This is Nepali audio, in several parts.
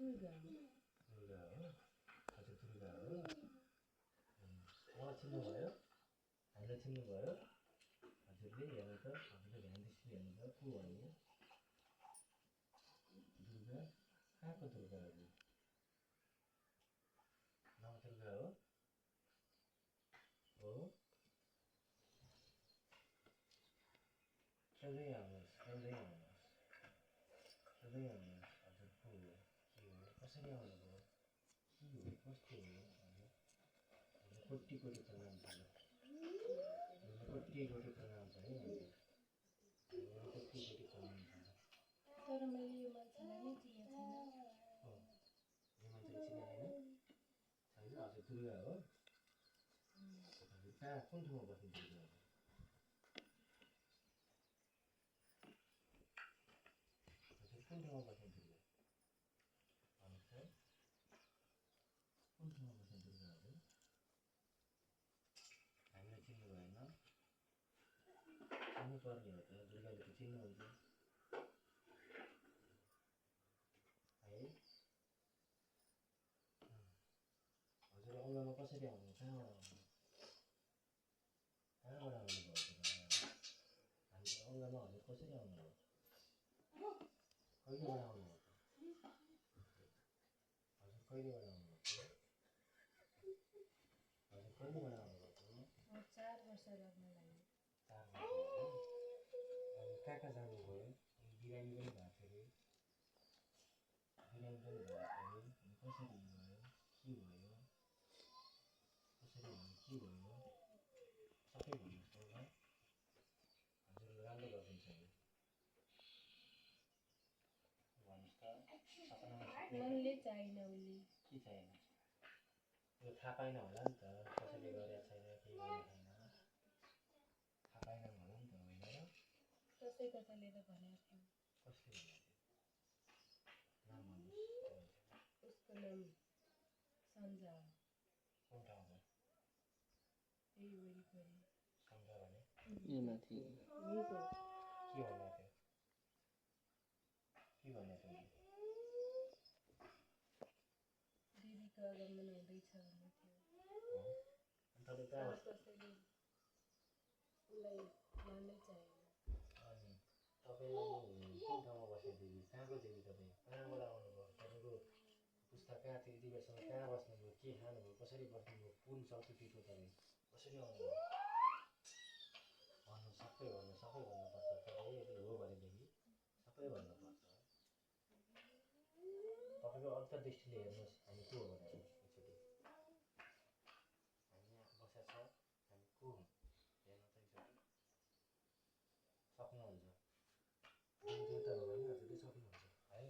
दुर्गा दुर्गा हो हजुर दुर्गा हो उहाँ चिन्नुभयो हामीलाई चिन्नुभयो हजुरले हेर्नु त हजुरले ध्यान दिएर हेर्नु त को हो यो दुर्गा कहाँको दुर्गा हजुर नव दुर्गा हो हो खेल्दै आउनुहोस् खेल्दै आउनुहोस् खेल्दै आउनुहोस् हजुर को हो के हो कसरी आउनुभयो के हो कस्तो हो हजुर कोटी कोटी प्रणाम छ कोटी कोटी प्रणाम छ है हजुर कोटी कोटी प्रणाम छ तर मैले यो मान्छेलाई नै चिनेको छैन हो यो मान्छेले चिनेको छैन छैन हजुर दुर्गा हो हजुर कहाँ कुन ठाउँमा बस्नु दुर्गा हजुर कुन ठाउँमा बस्नु दुर्गा भन्नुहोस् त कुन ठाउँमा बस्नु दुर्गा हजुर हामीलाई चिन्नु भएन चिन्नु पर्ने हो त दुर्गाले त चिन्नुहुन्छ है हजुर अङ्गमा कसरी आउनु कहाँबाट आउनुभयो हजुर हामी अङ्गमा हजुर कसरी आउनुभयो कहिलेबाट आउनुभयो हजुर कहिलेबाट आउनुभयो हजुर कहिलेबाट आउनुभयो 4 वर्ष लाग्न लाग्यो 4 वर्ष अनि कहाँ कहाँ जानुभयो बिरामी पनि भएको थियो अरे बिरामी पनि भएको थियो कसरी भयो के भयो कसरी भयो के भयो सबै भन्नुहोस् त हजुर राम्रो गरिदिन्छ नि भन्नुहोस् त सपनामा मनले चाहिन उसले के छैन यो थाहा पाएन होला नि त कसैले गरेको छैन केही गरेको छैन थाहा पाएन होला नि त होइन र कसैले त भनेको थियो कसले भनेको थियो नाम भन्नुहोस् उसको नाम सन्जा हो कुन ठाउँ छ त्यही वरिपरि सम्झ भने यो माथि के भनेको थियो के भनेको थियो दिदीको आगमन हुँदैछ भन्ने थियो हो अनि तपाईँ कहाँ कसैले उसलाई मान्नै चाहेन अनि तपाईँ कुन ठाउँमा बस्ने दिदी कहाँको दिदी तपाईँ कहाँबाट आउनुभयो तपाईँको पुस्ता कहाँ थियो यति बेलासम्म कहाँ बस्नुभयो के खानुभयो कसरी बस्नुभयो कुन चौकीपिठो तपाईँ कसरी आउनुभयो भन्नु सबै भन्नुपर्छ तपाईँ यदि हो भनेदेखि सबै भन्नुपर्छ तपाईँको अन्तर्दृष्टिले हेर्नुहोस् हामी को हो भनेर एकचोटि हामी यहाँ बसेको छ हामी को हौँ हेर्नु त एकचोटि सक्नुहुन्छ देउता हो भने हजुरले सक्नुहुन्छ है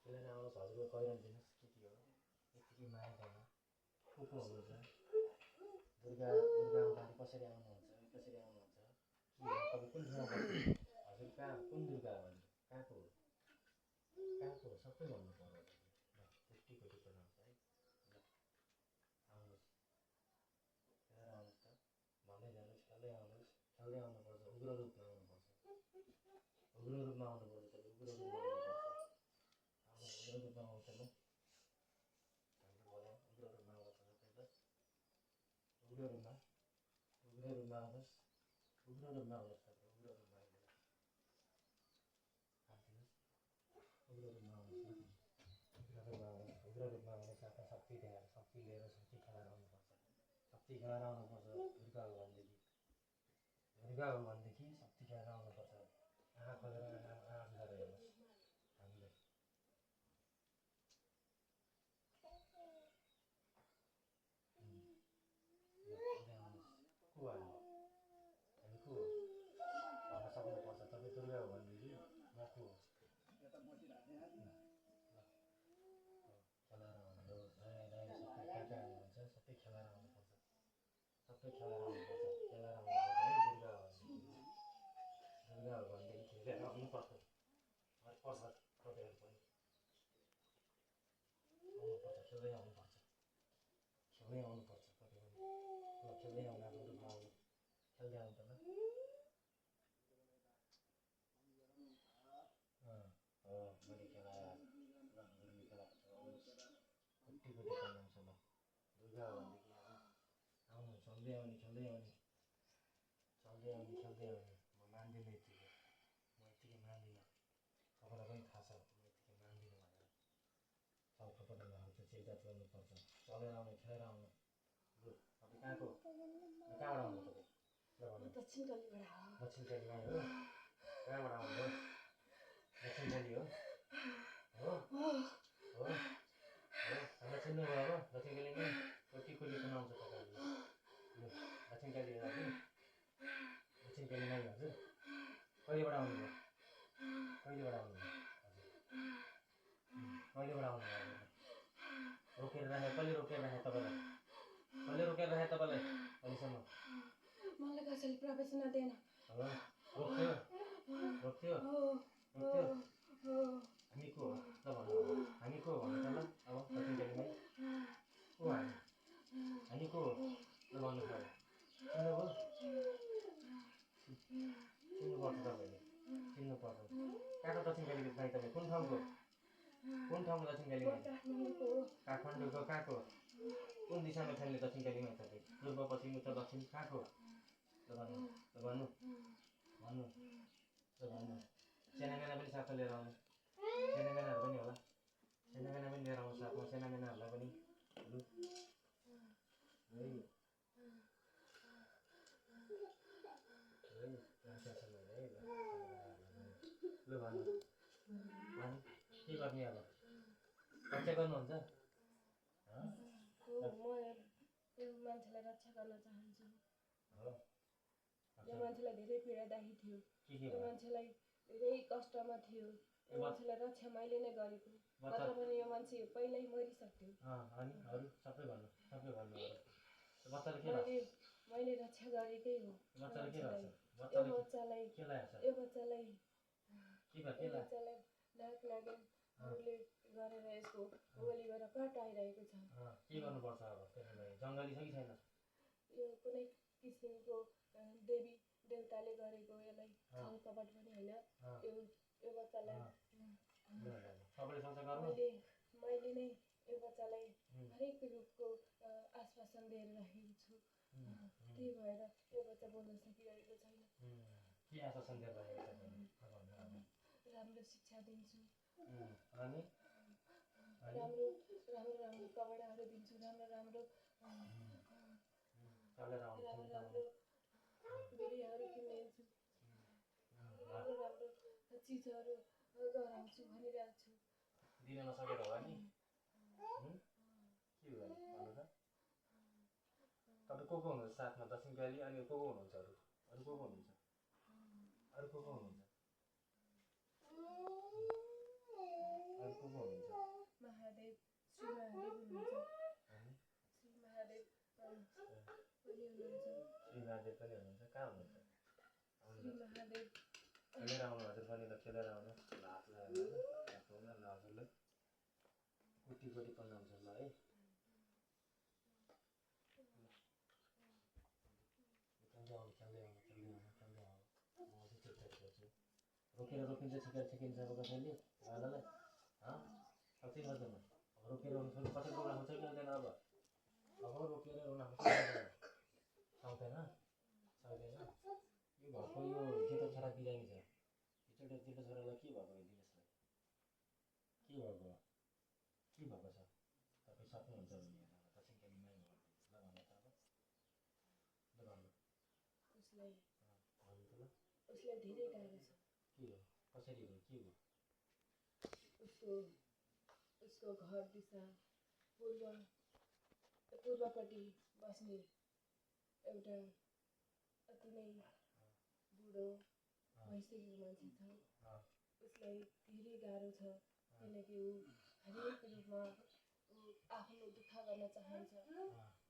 खेलेर आउनुहोस् हजुरको पहिरन दिनुहोस् के हो यतिकै माया छैन को हुनुहुन्छ दुर्गा आउँदाखेरि कसरी आउनुहुन्छ कसरी आउनुहुन्छ के हो तपाईँ कुन ठाउँमा बस्नुहुन्छ हजुर कहाँ कुन दुर्गा हो हजुर कहाँको हो सबै भन्नु पर्यो कोटी कोटी प्रणाम छ है ल आउनुहोस् खेलेर आउनुहोस् त भन्दै जानुहोस् खेल्दै आउनुहोस् खेल्दै आउनुपर्छ उग्र रूपमा आउनुपर्छ उग्र रूपमा आउनुपर्छ तपाईँ उग्र रूपमा आउनुपर्छ उग्र रूपमा आउँछ ल हामीले बोल्यौँ उग्र रूपमा आउँछ तपाईँ त उग्र रूपमा आउनुहोस् उग्र रूपमा आउनुहोस् तपाईँ उग्र रूपमा आइदिनुहोस् हालिदिनुहोस् उग्र रूपमा आउनुहोस् न उग्र रूपमा आउनुहोस् आफ्नो शक्ति देखाएर शक्ति लिएर शक्ति खेलाएर आउनुपर्छ शक्ति खेलाएर आउनुपर्छ दुर्गा हो भनेदेखि शक्ति खेलाएर आउनुपर्छ आँखा खोलेर आँखा गरेर हेर्नुहोस् हामीले को हामी को हो भन्न सक्नुपर्छ तपाईँ दुर्गा हो भनेदेखि म को हो खेलाएर आउनु सबै कहाँ कहाँ हुनुहुन्छ सबै खेलाएर आउनुपर्छ खेलाएर आउनुपर्छ है दुर्गा हो भनेदेखि खेलेर आउनुपर्छ पर्छ तपाईँहरू पनि आउनुपर्छ खेल्दै आउनुपर्छ तपाईँ पनि ल खेल्दै आउनु आफ्नो रूपमा आउनु खेल्दै आउनु त ल खेल्दै आउने चल्दै आउने म मान्दिनँ यत्तिकै मान्दिनँ तपाईँलाई पनि थाहा छ म यत्तिकै मान्दिनँ भनेर चौखपटमा हाल्छु चेकजात गर्नुपर्छ चलेर आउने खेलेर आउनु लु तपाईँ कहाँको कहाँबाट आउनु तपाईँ ल भन्नु दक्षिण गल्लीबाट हो दक्षिण गल्लीमा हो कहाँबाट आउनु हो दक्षिण गल्ली हो हो हो हामीलाई चिन्नुभयो अब दक्षिण गल्लीमै कति कुन आउँछ तपाईँहरू लु दक्षिण गल्ली हजुर दक्षिण गल्लीमै हजुर कहिलेबाट आउनुभयो कहिलेबाट आउनुभयो हजुर कहिलेबाट आउनुभयो हजुर रोकेर राखे कहिले रोकेर राखे तपाईँलाई अहिलेसम्म मलाई कसैले प्रवेश नदिएन हो रोक्थ्यो हामी को हो ल भन्नु हामी को हो भन्नु त ल अब दक्षिण गल्लीमै को हामी को हो ल भन्नु पऱ्यो चिन्नुपर्छ तपाईँले चिन्नुपर्छ कहाँको दक्षिण गल्लीको भाइ तपाईँ कुन ठाउँको दक्षिण गल्लीमा काठमाडौँको कहाँको कुन दिशामा खेल्ने दक्षिण गल्लीमा तपाईँ पूर्व पश्चिम उत्तर दक्षिण कहाँको ल भन्नु सेनामेना पनि साथमा लिएर आउनु सेनामेनाहरू पनि होला सेनामेना पनि लिएर आउनु साथमा सेनामेनाहरूलाई पनि लु लु भन्नु के गर्ने अब रक्षा गर्नुहुन्छ म यो मान्छेलाई रक्षा गर्न चाहन्छु हो यो मान्छेलाई धेरै पीडादायी थियो के यो भयो मान्छेलाई धेरै कष्टमा थियो यो मान्छेलाई रक्षा मैले नै गरेको नत्र पनि यो मान्छे पहिल्यै मरिसक्थ्यो अनि अरू सबै भन्नु बच्चाले के भएको मैले रक्षा गरेकै हो बच्चाले के भएको यो बच्चालाई के लाग्छ नाक नागिनहरूले गरेर यसको गोलीबाट काट आइरहेको छ के गर्नुपर्छ अब त्यसलाई जङ्गली छ कि छैन यो कुनै किसिमको देवी देवताले गरेको यसलाई छल कपट पनि होइन यो बच्चालाई सबैले सक्छ गर्नु मैले नै यो बच्चालाई हरेक रूपको आश्वासन दिएर राखेको छु त्यही भएर यो बच्चा बोल्न सकिरहेको छैन के आश्वासन दिएर राखेको छ राम्रो शिक्षा दिन्छु अनि राम्रो कपडाहरू दिन्छु राम्रो बिरुवाहरू किनिदिन्छु राम्रो चिजहरू गराउँछु भनिरहेको छु दिन नसकेर होला नि के भयो भन्नु त तपाईँ को हुनुहुन्छ साथमा दक्षिण गल्ली अनि को हुनुहुन्छ अरू को हुनुहुन्छ महादेव श्री महादेव हुनुहुन्छ श्री महादेव पनि हुनुहुन्छ कहाँ हुनुहुन्छ श्री महादेव खेलेर आउनु हजुर पनि ल खेलेर आउनु हजुरलाई कुटी पढ्नु हुन्छ ल है खेल्दै आउनु म अझै चेकचाक गर्छु रोकिन्छ छेकिन्छ अब कसैले भालालाई कति गर्दैन अब रोकेर आउनु छोड्नु कसैले रोक्न खोज्छ कि हुँदैन अब रोकेर रोक्न खोज्छ सक्दैन यो घरको यो जेठो छोरा बिरामी छ जेठो छोरालाई के भएको दिनेशलाई के भएको छ तपाईँ सक्नुहुन्छ भने दक्षिण गल्लीमै ल भन्नु त अब ल भन्नु उसलाई भन्नु त ल उसलाई धेरै गाह्रो छ के हो कसरी हो के हो उसको घर दिशा पूर्वपट्टि बस्ने एउटा अति नै बुढो भइसकेको मान्छे छ उसलाई धेरै गाह्रो छ किनकि ऊ हरेक रूपमा ऊ आफ्नो दुःख गर्न चाहन्छ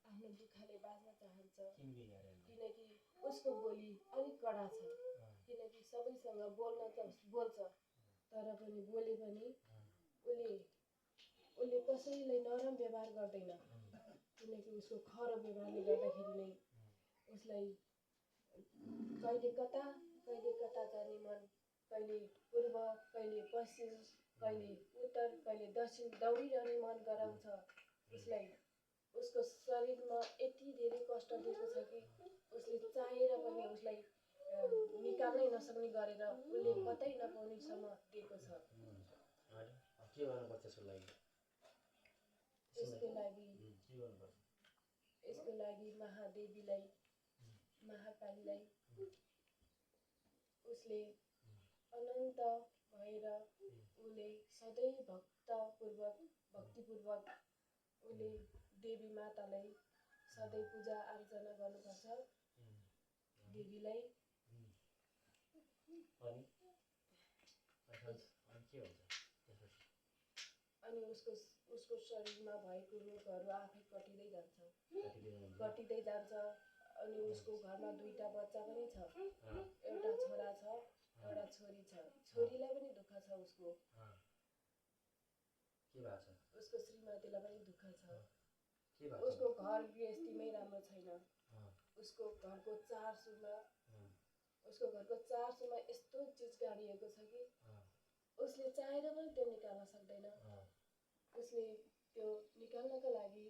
आफ्नो दुःखले बाँच्न चाहन्छ किनकि उसको बोली अलिक कडा छ किनकि सबैसँग बोल्न त बोल्छ तर पनि बोले पनि उसले कसैलाई नरम व्यवहार गर्दैन किनकि उसको खरो व्यवहारले गर्दाखेरि नै उसलाई कहिले कता जाने मन कहिले पूर्व कहिले पश्चिम कहिले उत्तर कहिले दक्षिण दौडिरहने मन गराउँछ उसलाई उसको शरीरमा यति धेरै कष्ट दिएको छ कि उसले चाहेर पनि उसलाई निकाल्नै नसक्ने गरेर उसले कतै नपाउनेसम्म दिएको छ। अनि के गर्नुपर्छ यसको लागि? यसको लागि के गर्नुपर्छ? यसको लागि महादेवीलाई महाकालीलाई उसले अनन्त भएर उसले सधैँ भक्तिपूर्वक उसले देवी मातालाई सधैँ पूजा आर्चना गर्नुपर्छ। देवीलाई अनि के हुन्छ त्यसपछि? अनि उसको शरीरमा भएको रोगहरू आफै कटिँदै जान्छ। कतिले हुन्छ? अनि उसको घरमा 2टा बच्चा पनि छ। एउटा छोरा छ, एउटा छोरी छ। छोरीलाई पनि दुःख छ उसको। के भएको छ? उसको श्रीमतीलाई पनि दुःख छ। के भएको छ? उसको घर गृहस्थीमै राम्रो छैन। उसको घरको चारसुमा यस्तो चिज गाडिएको छ कि उसले चाहेर पनि त्यो निकाल्न सक्दैन। उसले त्यो निकाल्नको लागि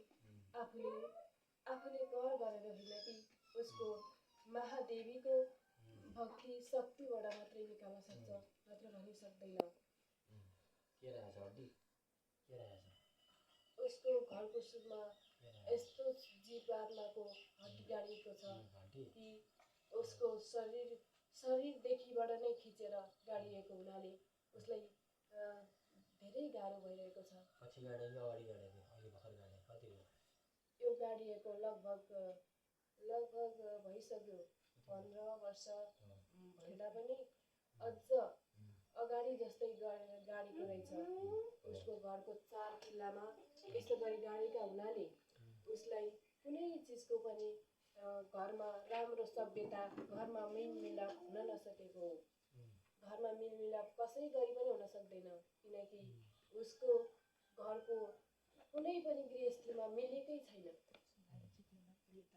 आफूले कर गरेर होइन कि उसको महादेवीको भक्ति शक्तिबाट मात्रै निकाल्न सक्छ, नत्र भनी सक्दैन। के रहेछ हड्डी? के रहेछ? उसको घरको सुरमा यस्तो जीवात्माको हड्डी गाडिएको छ कि उसको शरीरदेखिबाट नै खिचेर गाडिएको हुनाले उसलाई धेरै गाह्रो भइरहेको छ। पछि गाडे कि अगाडि गाडेको? अहिले भर्खर गाडे? कति भयो? यो गाडिएको लगभग भइसक्यो 15 वर्ष भन्दा पनि अझ अगाडि जस्तै गाडीको रहेछ। उसको घरको 4 किल्लामा यस्तो गरी गाडीका हुनाले उसलाई कुनै चिजको पनि घरमा राम्रो सभ्यता, घरमा मेलमिलाप हुन नसकेको हो। घरमा मेलमिलाप कसै गरी पनि हुन सक्दैन, किनकि उसको घरको कुनै पनि गृहस्थीमा मिलेकै छैन।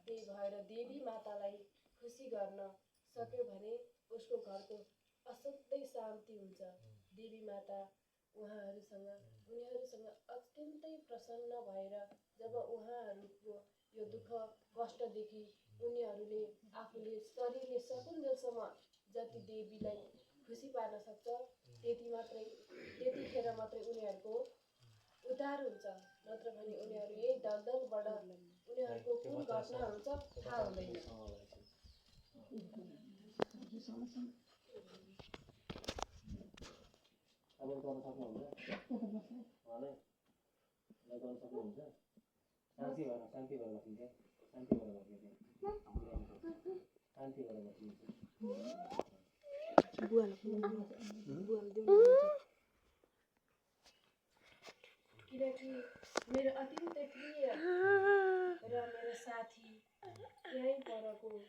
त्यही भएर देवी मातालाई खुसी गर्न सक्यो भने उसको घरको असाध्यै शान्ति हुन्छ। देवी माता उनीहरूसँग अत्यन्तै प्रसन्न भएर जब उहाँहरूको यो दुःख कष्टदेखि उनीहरूले आफूले शरीरले सकुन्जेलसम्म जति देवीलाई खुसी पार्न सक्छ त्यतिखेर मात्रै उनीहरूको उद्धार हुन्छ। नत्र भने उनीहरू यही दलदलबाट उनीहरूको कुन घटना हुन्छ थाहा हुँदैन। तपाईँ गर्न सक्नुहुन्छ? उहाँलाई गर्न सक्नुहुन्छ? शान्ति भएर बस्नुहुन्छ? शान्ति भएर बस्नुहुन्छ? किनकि मेरो अत्यन्तै प्रिय र मेरो साथी यहीँ परको